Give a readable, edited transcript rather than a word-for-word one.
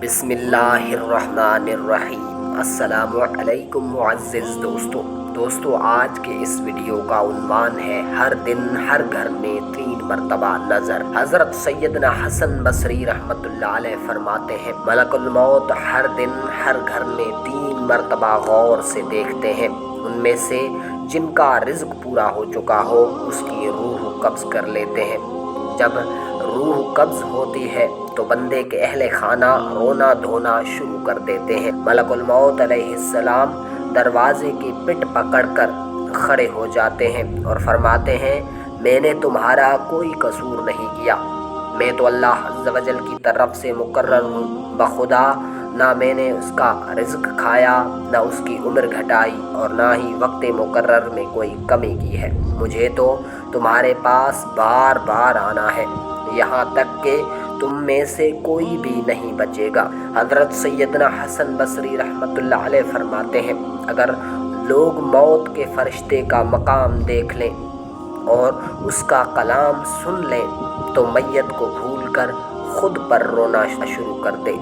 بسم اللہ الرحمن الرحیم۔ السلام علیکم معزز دوستو، آج کے اس ویڈیو کا عنوان ہے ہر دن ہر گھر میں 3 مرتبہ نظر۔ حضرت سیدنا حسن بصری رحمت اللہ علیہ فرماتے ہیں، ملک الموت ہر دن ہر گھر میں 3 مرتبہ غور سے دیکھتے ہیں، ان میں سے جن کا رزق پورا ہو چکا ہو اس کی روح قبض کر لیتے ہیں۔ جب روح قبض ہوتی ہے تو بندے کے اہل خانہ رونا دھونا شروع کر دیتے ہیں۔ ملک الموت علیہ السلام دروازے کی پٹ پکڑ کر کھڑے ہو جاتے ہیں اور فرماتے ہیں، میں نے تمہارا کوئی قصور نہیں کیا، میں تو اللہ عز و جل کی طرف سے مقرر ہوں، بخدا نہ میں نے اس کا رزق کھایا، نہ اس کی عمر گھٹائی اور نہ ہی وقت مقرر میں کوئی کمی کی ہے، مجھے تو تمہارے پاس بار بار آنا ہے، یہاں تک کہ تم میں سے کوئی بھی نہیں بچے گا۔ حضرت سیدنا حسن بصری رحمت اللہ علیہ فرماتے ہیں، اگر لوگ موت کے فرشتے کا مقام دیکھ لیں اور اس کا کلام سن لیں تو میت کو بھول کر خود پر رونا شروع کر دے۔